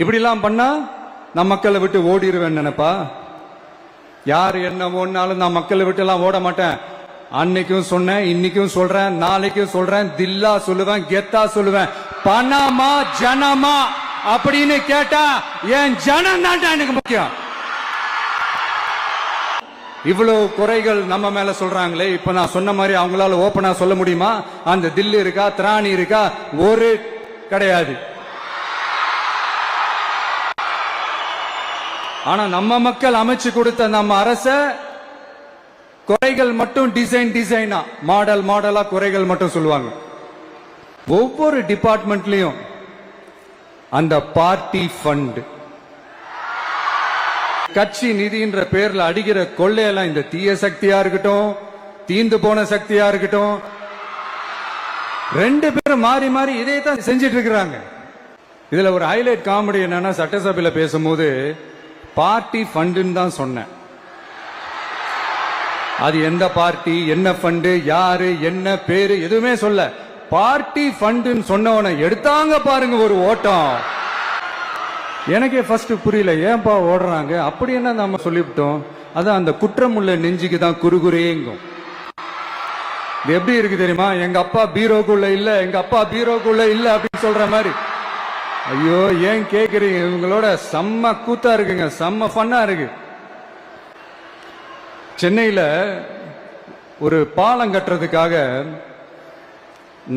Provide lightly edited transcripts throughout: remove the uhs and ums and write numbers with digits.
இப்படி எல்லாம் பண்ணா நான் மக்களை விட்டு ஓடிடுவேன் நினைப்பா? யார் என்ன ஓடினாலும் நான் மக்களை விட்டு எல்லாம் ஓட மாட்டேன். அன்னைக்கும் சொன்னேன், இன்னைக்கும் சொல்றேன், நாளைக்கும் சொல்றேன், தில்லா சொல்லுவேன், கெத்தா சொல்லுவேன். பணமா ஜனமா அப்படின்னு கேட்டா என் ஜனம் தான் எனக்கு முக்கியம். இவ்வளவு குறைகள் நம்ம மேல சொல்றாங்களே, இப்ப நான் சொன்ன மாதிரி அவங்களால ஓபனா சொல்ல முடியுமா? அந்த தில்லு இருக்கா, திராணி இருக்கா? ஒரு கிடையாது. ஆனா நம்ம மக்கள் அமைச்சு கொடுத்த நம்ம அரச குறைகள் மட்டும் டிசைனா மாடலா குறைகள் மட்டும் சொல்லுவாங்க. ஒவ்வொரு டிபார்ட்மெண்ட்லயும் அந்த பார்ட்டி ஃபண்ட், கட்சி நிதின்ற பேர்ல அடிக்கிற கொள்ளையெல்லாம் இந்த தீய சக்தியா இருக்கட்டும், தீந்து போன சக்தியா இருக்கட்டும், ரெண்டு பேரும் மாறி மாறி இதே தான் செஞ்சிட்டு இருக்கிறாங்க. இதுல ஒரு ஹைலைட் காமெடி என்னன்னா, சட்டசபையில பேசும்போது பார்ட்டி ஃபண்டுன்னு தான் சொன்னேன். அது எந்த பார்ட்டி, என்ன ஃபண்டு, யாரு, என்ன பேரு எதுவுமே சொல்ல. பார்ட்டி ஃபண்டுன்னு சொன்னவனை எடுத்தாங்க பாருங்க ஒரு ஓட்டம். எனக்கே ஃபர்ஸ்ட் புரியல, ஏன்பா ஓடுறாங்க? அப்படி என்ன நம்ம சொல்லிவிட்டோம்? அதான் அந்த குற்றம் உள்ள நெஞ்சுக்கு தான் குறுகுறேங்கும். இது எப்படி இருக்கு தெரியுமா? எங்க அப்பா பீரோக்குள்ள இல்ல, எங்க அப்பா பீரோக்குள்ள இல்ல அப்படின்னு சொல்ற மாதிரி. ஐயோ, ஏன் கேக்குறீங்க? இவங்களோட செம்ம கூத்தா இருக்குங்க, செம்ம ஃபன்னா இருக்கு. சென்னையில ஒரு பாலம் கட்டுறதுக்காக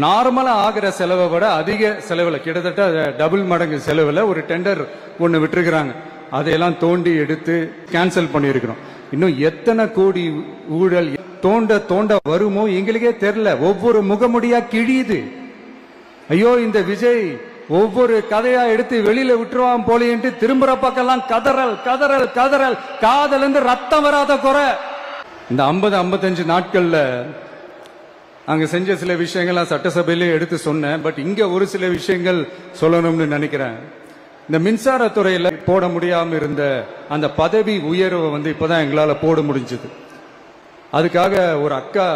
நார்மலா ஆகிற செலவை விட அதிக செலவுல, கிட்டத்தட்ட டபுள் மடங்கு செலவுல ஒரு டெண்டர் ஒண்ணு விட்டுருக்கிறாங்க. அதையெல்லாம் தோண்டி எடுத்து கேன்சல் பண்ணிருக்கிறோம். இன்னும் எத்தனை கோடி ஊழல் தோண்ட வருமோ எங்களுக்கே தெரியல. ஒவ்வொரு முகமுடியா கிழியுது. ஐயோ, இந்த விஜய் ஒவ்வொரு கதையா எடுத்து வெளியில விட்டுருவான் போலேன்ட்டு திரும்புற பக்கம்லாம் கதறல் கதறல் கதறல், காதல் இருந்து ரத்தம் வராத குறை. இந்த 50-55 நாட்கள்ல அங்க செஞ்ச சில விஷயங்கள்லாம் சட்டசபையிலே எடுத்து சொன்னேன். பட் இங்க ஒரு சில விஷயங்கள் சொல்லணும்னு நினைக்கிறேன். இந்த மின்சாரத்துறையில போட முடியாம இருந்த அந்த பதவி உயர்வை இப்பதான் எங்களால போட முடிஞ்சது. அதுக்காக ஒரு அக்கா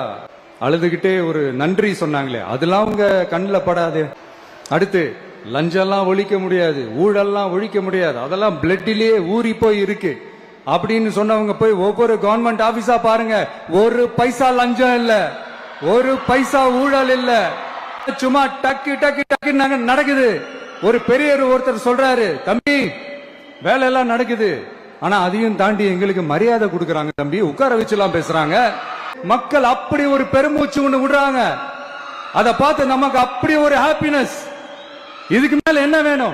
அழுதுகிட்டே ஒரு நன்றி சொன்னாங்களே, அதெல்லாம் அவங்க கண்ணில் படாது. அடுத்து லஞ்சம்லாம் ஒழிக்க முடியாது, ஊழல்லாம் ஒழிக்க முடியாது, அதெல்லாம் பிளட்டிலேயே ஊறி போய் இருக்கு அப்படின்னு சொன்னவங்க போய் ஒவ்வொரு கவர்மெண்ட் ஆபீஸா பாருங்க. ஒரு பைசா லஞ்சம் இல்ல, ஒரு பைசா ஊழல் இல்ல, சும்மா டக்கு டக்கு டக்கு நடக்குது. ஒரு பெரியவர் ஒருத்தர் சொல்றாரு, தம்பி வேலையெல்லாம் நடக்குது, ஆனா அதையும் தாண்டி எங்களுக்கு மரியாதை கொடுக்கறாங்க தம்பி, உட்கார வச்சுலாம் பேசுறாங்க. மக்கள் அப்படி ஒரு பெருமூச்சு ஒண்ணு விடுறாங்க. அதை பார்த்து நமக்கு அப்படி ஒரு ஹாப்பினஸ். இதுக்கு மேல என்ன வேணும்?